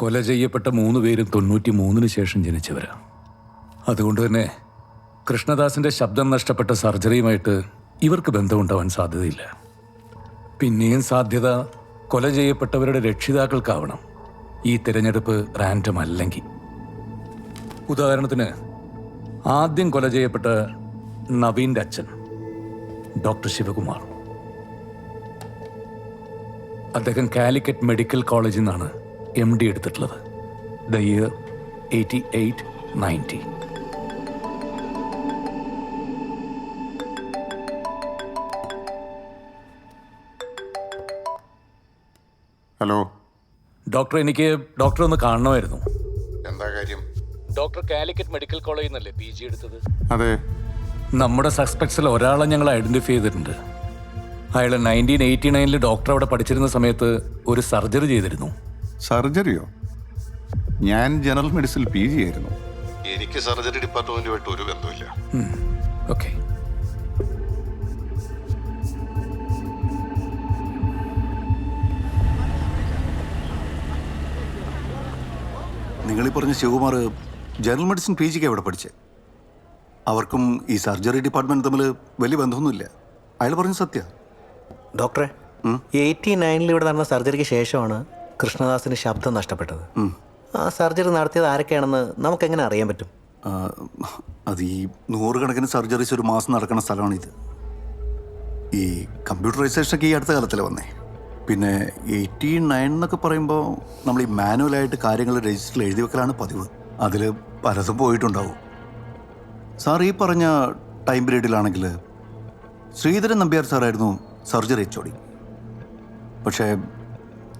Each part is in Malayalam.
കൊല ചെയ്യപ്പെട്ട 3 പേരും 93-ന് ശേഷം ജനിച്ചവരാ. അതുകൊണ്ട് തന്നെ കൃഷ്ണദാസിന്റെ ശബ്ദം നഷ്ടപ്പെട്ട സർജറിയുമായിട്ട് ഇവർക്ക് ബന്ധമുണ്ടാവാൻ സാധ്യതയില്ല. പിന്നെയും സാധ്യത കൊല ചെയ്യപ്പെട്ടവരുടെ രക്ഷിതാക്കൾക്കാവണം. ഈ തിരഞ്ഞെടുപ്പ് റാൻഡം അല്ലെങ്കിൽ. ഉദാഹരണത്തിന് ആദ്യം കൊല ചെയ്യപ്പെട്ട നവീൻ്റെ അച്ഛൻ ഡോക്ടർ ശിവകുമാർ. അദ്ദേഹം കാലിക്കറ്റ് മെഡിക്കൽ കോളേജിൽ നിന്നാണ് MD എടുത്തിട്ടുള്ളത്. The year 88-90. ഹലോ ഡോക്ടർ, എനിക്ക് ഡോക്ടറെ ഒന്ന് കാണണമായിരുന്നു. എന്താ കാര്യം? ഡോക്ടർ കാലിക്കറ്റ് മെഡിക്കൽ കോളേജിൽ നിന്നല്ലേ PG എടുത്തത്? അതെ. നമ്മുടെ സസ്പെക്ട്സിൽ ഒരാളെ ഞങ്ങൾ ഐഡന്റിഫൈ ചെയ്തിട്ടുണ്ട്. അയാൾ 1989 ഡോക്ടർ അവിടെ പഠിച്ചിരുന്ന സമയത്ത് ഒരു സർജറി ചെയ്തിരുന്നു. സർജറിയോ? ഞാൻ ജനറൽ മെഡിസിൻ PG ആയിരുന്നു. എനിക്ക് സർജറി ഡിപ്പാർട്ട്മെന്റുമായിട്ട് ഒരു ബന്ധമില്ല. ഓക്കെ. നിങ്ങളീ പറഞ്ഞ ശിവകുമാർ ജനറൽ മെഡിസിൻ PGക്ക് എവിടെ പഠിച്ചേ? അവർക്കും ഈ സർജറി ഡിപ്പാർട്ട്മെന്റ് തമ്മിൽ വലിയ ബന്ധമൊന്നുമില്ല. അയാൾ പറഞ്ഞ സത്യ. ഡോക്ടറെ, 89 ഇവിടെ നടന്ന സർജറിക്ക് ശേഷമാണ് കൃഷ്ണദാസിന് ശബ്ദം നഷ്ടപ്പെട്ടത്. ആ സർജറി നടത്തിയത് ആരൊക്കെയാണെന്ന് നമുക്കെങ്ങനെ അറിയാൻ പറ്റും? അത് ഈ 100 കണക്കിന് സർജറീസ് ഒരു മാസം നടക്കുന്ന സ്ഥലമാണിത്. ഈ കമ്പ്യൂട്ടറൈസേഷനൊക്കെ ഈ അടുത്ത കാലത്തല്ലേ വന്നേ. പിന്നെ 89 എന്നൊക്കെ പറയുമ്പോൾ നമ്മൾ ഈ മാനുവലായിട്ട് കാര്യങ്ങൾ രജിസ്റ്ററിൽ എഴുതി വെക്കലാണ് പതിവ്. അതിൽ പലതും പോയിട്ടുണ്ടാവും. സാർ ഈ പറഞ്ഞ ടൈം പീരീഡിലാണെങ്കിൽ ശ്രീധരൻ നമ്പ്യാർ സാറായിരുന്നു സർജറി HOD. പക്ഷേ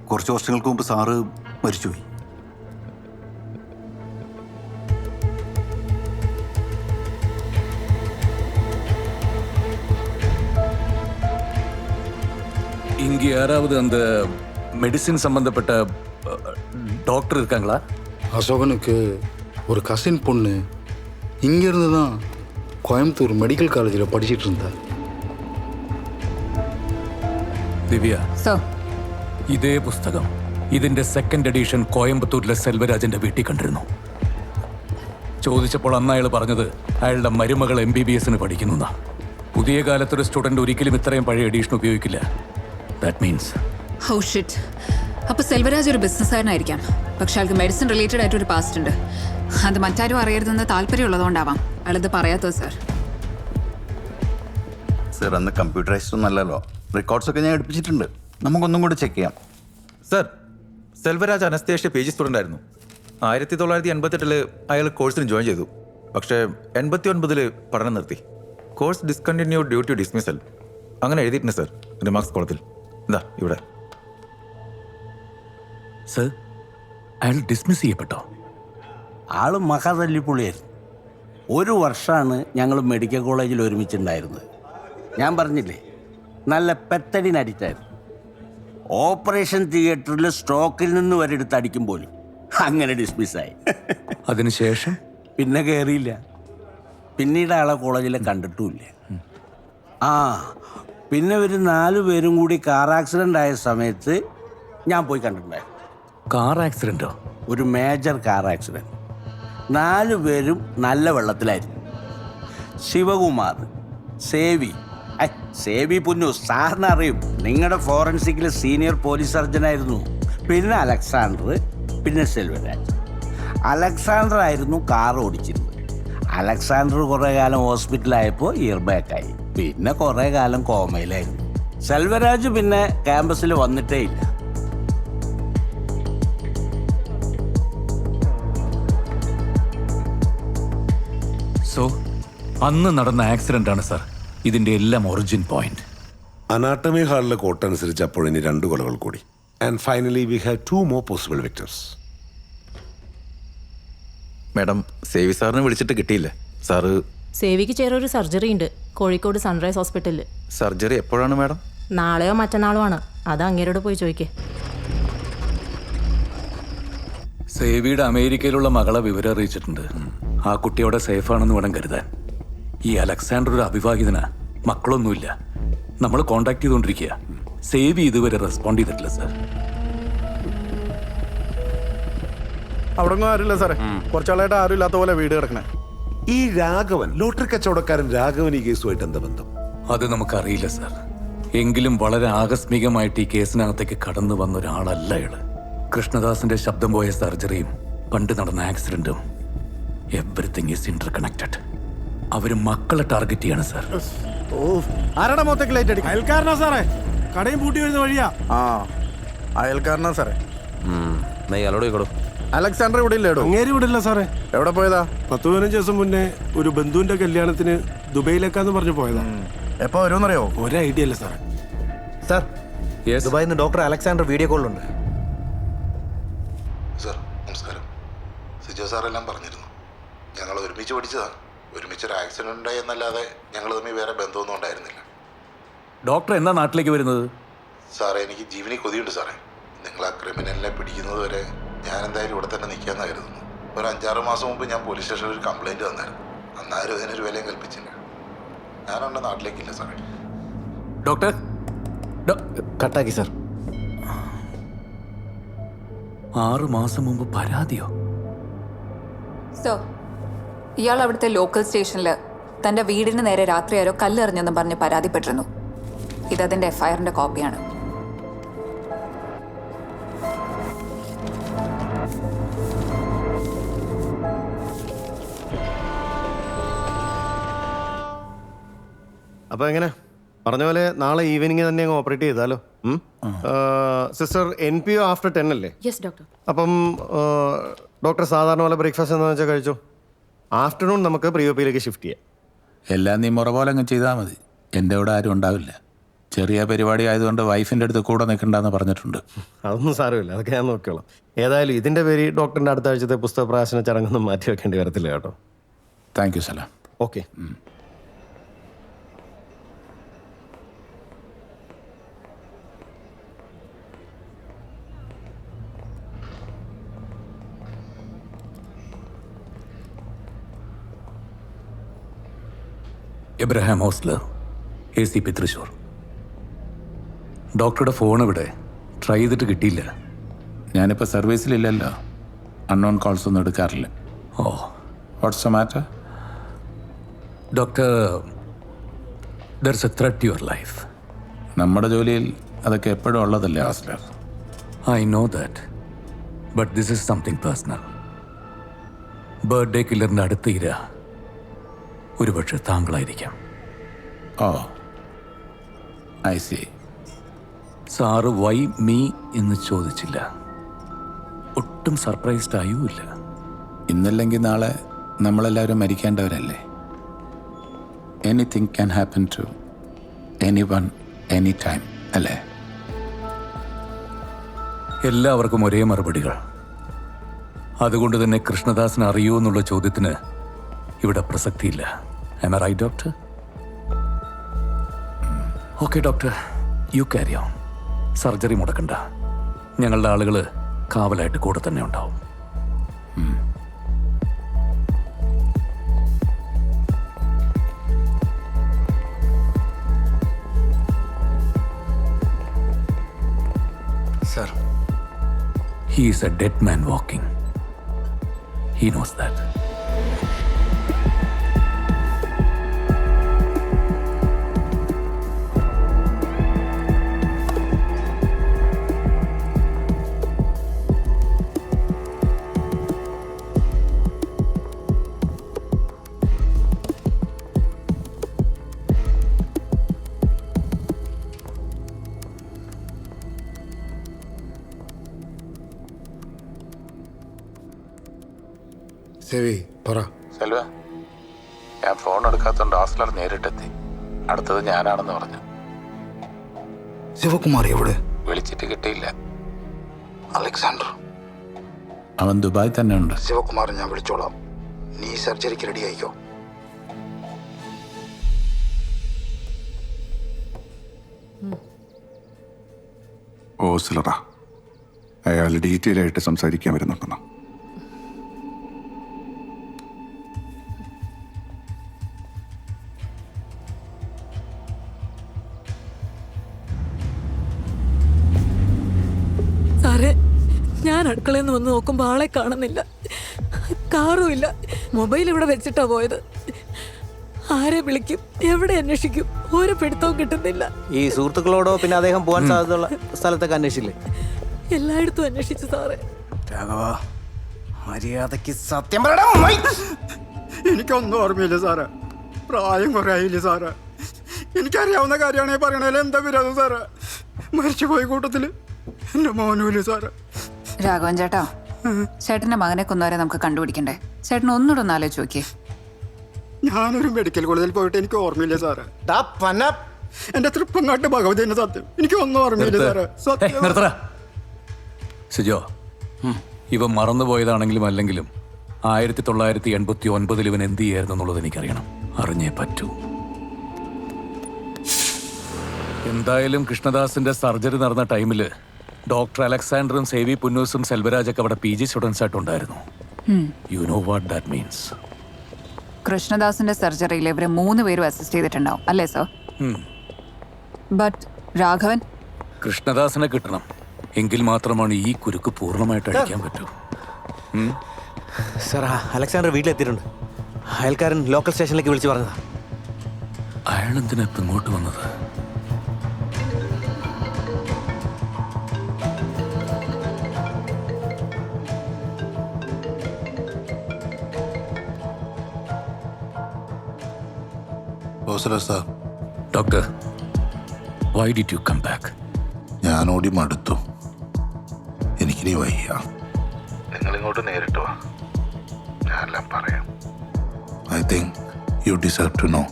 കുറച്ച് വർഷങ്ങൾക്ക് മുമ്പ് സാറ് മരിച്ചുപോയി. இங்கே யாராவது அந்த மெடிசின் சம்பந்தப்பட்ட டாக்டர் இருக்காங்களா? அசோகனுக்கு ஒரு கசின் பொண்ணு இங்கேருந்து தான் கோயம்புத்தூர் மெடிக்கல் காலேஜில் படிச்சுட்டு இருந்தா. ദിവ്യ, സോ ഇതേ പുസ്തകം ഇതിന്റെ 2nd എഡിഷൻ കോയമ്പത്തൂരിലെ സെൽവരാജന്റെ വീട്ടിൽ കണ്ടിരുന്നു. ചോദിച്ചപ്പോൾ അന്ന് അയാൾ പറഞ്ഞത് അയാളുടെ മരുമകൾ MBBS പഠിക്കുന്നു. പുതിയ കാലത്തൊരു സ്റ്റുഡന്റ് ഒരിക്കലും ഇത്രയും പഴയ എഡിഷൻ ഉപയോഗിക്കില്ല. That means how shit. അപ്പോൾ സെൽവരാജ് ഒരു ബിസിനസ്സുകാരനായിരിക്കാം. പക്ഷെ അയാൾക്ക് മെഡിസിൻ റിലേറ്റഡ് ആയിട്ടൊരു പാസ്റ്റ് ഉണ്ട്. അത് മറ്റാരും അറിയരുതെന്ന് താല്പര്യമുള്ളതുകൊണ്ടാവാം അയാളത് പറയാത്തത്. സർ, അന്ന് കമ്പ്യൂട്ടറൈസ്ഡ് ഒന്നല്ലല്ലോ. റെക്കോർഡ്സൊക്കെ ഞാൻ എടുപ്പിച്ചിട്ടുണ്ട്. നമുക്കൊന്നും കൂടി ചെക്ക് ചെയ്യാം. Sir, Selvaraj anaesthesia PG student ആയിരുന്നു. 1988 അയാൾ കോഴ്സിന് ജോയിൻ ചെയ്തു. പക്ഷേ 89 പഠനം നിർത്തി. Course discontinue due to dismissal അങ്ങനെ എഴുതിയിട്ടുണ്ട് സർ റിമാർക്സ് കോളത്തിൽ. എന്താ ഇവിടെ? സർ, അയാൾ ഡിസ്മിസ് ചെയ്യപ്പെട്ടോ? ആള് മഹാതല്ലിപ്പുള്ളിയായിരുന്നു. 1 വർഷമാണ് ഞങ്ങൾ മെഡിക്കൽ കോളേജിൽ ഒരുമിച്ചുണ്ടായിരുന്നത്. ഞാൻ പറഞ്ഞില്ലേ, നല്ല പെത്തടിനടിച്ചായിരുന്നു. ഓപ്പറേഷൻ തിയേറ്ററിൽ സ്ട്രോക്കിൽ നിന്ന് വരെ എടുത്ത് അടിക്കും പോലും. അങ്ങനെ ഡിസ്മിസ്സായി. അതിനുശേഷം പിന്നെ കയറിയില്ല. പിന്നീട് ആളെ കോളേജിൽ കണ്ടിട്ടുമില്ല. പിന്നെ ഒരു 4 പേരും കൂടി കാർ ആക്സിഡൻ്റ് ആയ സമയത്ത് ഞാൻ പോയി കണ്ടിട്ടുണ്ടായിരുന്നു. കാർ ആക്സിഡൻറ്റോ? ഒരു മേജർ കാർ ആക്സിഡൻറ്റ്. 4 പേരും നല്ല വെള്ളത്തിലായിരുന്നു. ശിവകുമാർ, സേവി പുന്നു സാറിന് അറിയും. നിങ്ങളുടെ ഫോറൻസിക്കിൽ സീനിയർ പോലീസ് സർജനായിരുന്നു. പിന്നെ അലക്സാണ്ടർ, പിന്നെ സെൽവരാജ്. അലക്സാണ്ടർ ആയിരുന്നു കാർ ഓടിച്ചിരുന്നത്. അലക്സാണ്ടർ കുറേ കാലം ഹോസ്പിറ്റലായപ്പോൾ ഇയർ ബാക്കായി. പിന്നെ കുറേ കാലം കോമയിലായിരുന്നു. സെൽവരാജ് പിന്നെ ക്യാമ്പസിൽ വന്നിട്ടേ ഇല്ല. സോ അന്ന് നടന്ന ആക്സിഡന്റ് ആണ് സാർ ഇതിന്റെ എല്ലാം ഒറിജിൻ പോയിന്റ്. അനാട്ടമി ഹാളിലെ കോട്ട് അനുസരിച്ച് അപ്പോൾ ഇനി 2 കൊലകൾ കൂടി. And finally we have 2 more possible victors. Madam, Xavi സാറിനെ വിളിച്ചിട്ട് കിട്ടിയില്ല. സാറ് സേവിക്ക് ചെറിയൊരു സർജറി ഉണ്ട് കോഴിക്കോട് സൺറൈസ് ഹോസ്പിറ്റലിൽ. സർജറി എപ്പോഴാണ് മാഡം? നാളെയോ മറ്റന്നാളോ ആണ്. അത് അങ്ങേരോട് പോയി ചോദിക്കേ. സേവിയുടെ അമേരിക്കയിലുള്ള മകളെ വിവരം അറിയിച്ചിട്ടുണ്ട്. ആ കുട്ടി അവിടെ സേഫാണെന്ന് വേണം കരുതാൻ. ഈ അലക്സാണ്ടർ ഒരു അവിവാഹിതനാ, മക്കളൊന്നുമില്ല. നമ്മൾ കോണ്ടാക്ട് ചെയ്തുകൊണ്ടിരിക്കുക. സേവി ഇതുവരെ റെസ്പോണ്ട് ചെയ്തിട്ടില്ല സാർ. അവിടെ ഒന്നും ആരുമില്ല സാറേ. കുറച്ചാളായിട്ട് ആരും ഇല്ലാത്ത പോലെ വീട് കിടക്കണേ. ഈ രാഘവൻ, ലോട്ടറി കച്ചവടക്കാരൻ രാഘവൻ ഈ കേസുമായിട്ട് എന്താ ബന്ധം? അത് നമുക്കറിയില്ല സാർ. എങ്കിലും വളരെ ആകസ്മികമായിട്ട് ഈ കേസിനകത്തേക്ക് കടന്നു വന്ന ഒരാളല്ല അയാള്. കൃഷ്ണദാസിന്റെ ശബ്ദം പോയ സർജറിയും പണ്ട് നടന്ന ആക്സിഡന്റും എവറിത്തിങ് ഈസ് ഇന്റർ കണക്റ്റഡ്. അവര് മക്കളെ ടാർഗറ്റ് ചെയ്യാണ് സാർ. ആരാടാ മൊത്തക്ക് ലൈറ്റ് അടിക്കും? അയൽക്കാരനാ സാറേ. കടയും പൂട്ടി വരുന്ന വഴിയാ. അയൽക്കാരനാ സാറേ. അലക്സാണ്ടർ ഇവിടെ ഇല്ലേടോ? അങ്ങേര് വിടില്ല സാറേ. എവിടെ പോയതാ? 10-15 ദിവസം മുന്നേ ഒരു ബന്ധുവിന്റെ കല്യാണത്തിന് ദുബൈയിലേക്കാന്ന് പറഞ്ഞു പോയതാ. എപ്പോ വരുമെന്നറിയോ? ഒരു ഐഡിയ അല്ല സാറേ. സാർ, ദുബായിൽ നിന്ന് ഡോക്ടർ അലക്സാണ്ടർ വീഡിയോ കോളിലുണ്ട്. സാർ നമസ്കാരം. സിജോ സാറെല്ലാം പറഞ്ഞിരുന്നു. ഞങ്ങൾ ഒരുമിച്ച് പഠിച്ചതാണ്. ഒരുമിച്ചൊരു ആക്സിഡന്റ് ഉണ്ടായി എന്നല്ലാതെ ഞങ്ങൾ തമ്മിൽ വേറെ ബന്ധമൊന്നും ഉണ്ടായിരുന്നില്ല. ഡോക്ടർ എന്നാ നാട്ടിലേക്ക് വരുന്നത്? സാറേ എനിക്ക് ജീവനി കൊതിയുണ്ട് സാറേ. നിങ്ങൾ ആ ക്രിമിനലിനെ പിടിക്കുന്നത് വരെ ഞാൻ എന്തായാലും ഇവിടെ തന്നെ നിൽക്കാമെന്ന് കരുതുന്നു. ഒരു 5-6 മാസം മുമ്പ് ഞാൻ പോലീസ് സ്റ്റേഷനിൽ ഒരു കംപ്ലൈൻറ്റ് തന്നായിരുന്നു. അന്നാരും അതിനൊരു വിലയും കൽപ്പിച്ചില്ല. ഞാനുണ്ട് നാട്ടിലേക്കില്ല സാറേ. ഡോക്ടർ കട്ടാക്കി സാർ. 6 മാസം മുമ്പ് പരാതിയോ? സോ ഇയാൾ അവിടുത്തെ ലോക്കൽ സ്റ്റേഷനിൽ തൻ്റെ വീടിന് നേരെ രാത്രി ആരോ കല്ലെറിഞ്ഞെന്നും പറഞ്ഞ് പരാതിപ്പെട്ടിരുന്നു. ഇതതിൻ്റെ എഫ്ഐആറിൻ്റെ കോപ്പിയാണ്. അപ്പോൾ എങ്ങനെ പറഞ്ഞ പോലെ നാളെ ഈവനിങ് തന്നെ അങ്ങ് ഓപ്പറേറ്റ് ചെയ്താലോ? സിസ്റ്റർ NPO ആഫ്റ്റർ 10 അല്ലേ? Yes doctor. അപ്പം ഡോക്ടർ സാധാരണ പോലെ ബ്രേക്ക്ഫാസ്റ്റ് എന്താണെന്ന് വെച്ചാൽ കഴിച്ചോ. ആഫ്റ്റർനൂൺ നമുക്ക് പ്രീഒപിയിലേക്ക് ഷിഫ്റ്റ് ചെയ്യാം. എല്ലാം നീ മുറ പോലെ അങ്ങ് ചെയ്താൽ മതി. എൻ്റെ ഇവിടെ ആരും ഉണ്ടാവില്ല. ചെറിയ പരിപാടി ആയതുകൊണ്ട് വൈഫിൻ്റെ അടുത്ത് കൂടെ നിൽക്കണ്ടെന്ന് പറഞ്ഞിട്ടുണ്ട്. അതൊന്നും സാരമില്ല, അതൊക്കെ ഞാൻ നോക്കിയോളാം. ഏതായാലും ഇതിൻ്റെ പേര് ഡോക്ടറിൻ്റെ അടുത്ത ആഴ്ചത്തെ പുസ്തക പ്രകാശന ചടങ്ങൊന്നും മാറ്റി വെക്കേണ്ടി വരത്തില്ല കേട്ടോ. Thank you Salam. Okay. Abraham Hosler, ACP Thrissur. ഡോക്ടറുടെ ഫോൺ ഇവിടെ ട്രൈ ചെയ്തിട്ട് കിട്ടിയില്ല. ഞാനിപ്പോൾ സർവീസിലില്ലല്ലോ. അൺനോൺ കോൾസ് ഒന്നും എടുക്കാറില്ല. Oh, what's the matter? Doctor, there's a threat to your life. നമ്മുടെ ജോലിയിൽ അതൊക്കെ എപ്പോഴും ഉള്ളതല്ലേ Hoster? I know that, but this is something personal. Birthday കില്ലറിൻ്റെ അടുത്ത ഇര ഒരുപക്ഷെ താങ്കളായിരിക്കാം. Oh, I see. Sir why me എന്ന് ചോദിച്ചില്ല. ഒട്ടും സർപ്രൈസ്ഡ് ആയുമില്ല. ഇന്നല്ലെങ്കിൽ നാളെ നമ്മളെല്ലാവരും മരിക്കേണ്ടവരല്ലേ? Anything can happen to anyone any time അല്ലേ? എല്ലാവർക്കും ഒരേ മറുപടികൾ. അതുകൊണ്ട് തന്നെ കൃഷ്ണദാസിനെ അറിയൂ എന്നുള്ള ചോദ്യത്തിന് ഇവിടെ പ്രസക്തിയില്ല. Am I right, doctor? Okay doctor, you carry on. Surgery മുടക്കണ്ട. ഞങ്ങളുടെ ആളുകൾ കാവലായിട്ട് കൂടെ തന്നെ ഉണ്ടാവും. Sir, He is a dead man walking. He knows that. Xavi പറ. സെൽവ, ഞാൻ ഫോൺ എടുക്കാത്തതുകൊണ്ട് ഹോസ്റ്റലർ നേരിട്ടെത്തി. അടുത്തത് ഞാനാണെന്ന് പറഞ്ഞു. ശിവകുമാർ എവിടെ? വിളിച്ചിട്ട് കിട്ടിയില്ല. അലക്സാണ്ടർ? അവൻ ദുബായ് തന്നെ ഉണ്ട്. ശിവകുമാർ ഞാൻ വിളിച്ചോളാം. നീ സർജറിക്ക് റെഡി ആയിക്കോ. ഹോസ്റ്റലറാ, അയാൾ ഡീറ്റെയിൽ ആയിട്ട് സംസാരിക്കാൻ വരുന്നുണ്ടെന്നോ? സാറേ, ഞാൻ അടുക്കളയിൽ നിന്ന് വന്ന് നോക്കുമ്പോൾ ആളെ കാണുന്നില്ല, കാറും ഇല്ല, മൊബൈൽ ഇവിടെ വെച്ചിട്ടാ പോയത്. ആരെ വിളിക്കും, എവിടെ അന്വേഷിക്കും, ഒരു പിടുത്തവും കിട്ടുന്നില്ല. ഈ സുഹൃത്തുക്കളോടോ പിന്നെ അദ്ദേഹം പോകാൻ സാധ്യതയുള്ള സ്ഥലത്തൊക്കെ അന്വേഷിച്ചില്ലേ? എല്ലായിടത്തും അന്വേഷിച്ചു സാറേ. രാഘവ, മര്യാദക്ക് സത്യം പറയടാ. എനിക്കൊന്നും ഓർമ്മയില്ല സാറേ, പ്രായം കുറേ ആയില്ലേ സാറേ. എനിക്കറിയാവുന്ന കാര്യമാണ് പറയണതിൽ എന്താ വിരോധം സാറേ? മരിച്ചുപോയ കൂട്ടത്തിൽ എൻ്റെ മോനുമില്ല സാറേ. രാഘവൻ ചേട്ടാ, ചേട്ടന്റെ മകനെ കൊന്നവരെ നമുക്ക് കണ്ടുപിടിക്കണ്ടേ? ചേട്ടൻ ഒന്നുകൂടെ ഒന്ന് ആലോചിച്ച് നോക്കിയേ. ഞാനൊരു മെഡിക്കൽ കോളേജിൽ പോയിട്ട് എനിക്ക് ഓർമ്മയില്ല സാറേ. എന്റെ തൃപ്പങ്ങാട്ട് ഭഗവതി തന്നെ സത്യം, എനിക്ക് ഒന്നും ഓർമ്മയില്ല സാറേ. സത്യം. സിജോ, ഇവ മറന്നുപോയതാണെങ്കിലും അല്ലെങ്കിലും 1989 ഇവൻ എന്ത് ചെയ്യായിരുന്നു എന്നുള്ളത് എനിക്കറിയണം, അറിഞ്ഞേ പറ്റൂ. എന്തായാലും കൃഷ്ണദാസിന്റെ സർജറി നടന്ന ടൈമിൽ ഡോക്ടർ അലക്സാണ്ടറും സേവി പുന്നൂസും സെൽവരാജൊക്കെ അവിടെ PG സ്റ്റുഡൻസ് ആയിട്ടുണ്ടായിരുന്നു. You know what that means? കൃഷ്ണദാസിന്റെ സർജറിയിൽ ഇവരെ 3 പേരും അസിസ്റ്റ് ചെയ്തിട്ടുണ്ടാവും അല്ലേ സർ? ബട്ട് രാഘവൻ? കൃഷ്ണദാസിനെ കിട്ടണം, എങ്കിൽ മാത്രമാണ് ഈ കുരുക്ക് പൂർണ്ണമായിട്ട് അടിക്കാൻ പറ്റൂ. സാർ, അലക്സാണ്ടർ വീട്ടിലെത്തിയിട്ടുണ്ട്. അയൽക്കാരൻ ലോക്കൽ സ്റ്റേഷനിലേക്ക് വിളിച്ചു പറഞ്ഞതാ. അയാളെന്തിനാ ഇപ്പം ഇങ്ങോട്ട് വന്നത്? Doctor, why did you come back? ഞാൻ ഓടി മടുത്തു, എനിക്കിനി വയ്യ. നിങ്ങളിങ്ങോട്ട് നേരിട്ട് വാ, ഞാനെല്ലാം പറയാം. I think you deserve to know.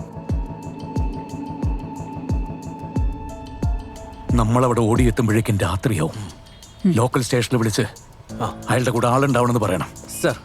നമ്മളവിടെ ഓടിയെത്തുമ്പോഴേക്കും രാത്രിയാവും. ലോക്കൽ സ്റ്റേഷനിൽ വിളിച്ച് അയാളുടെ കൂടെ ആളുണ്ടാവണമെന്ന് പറയണം. സർ,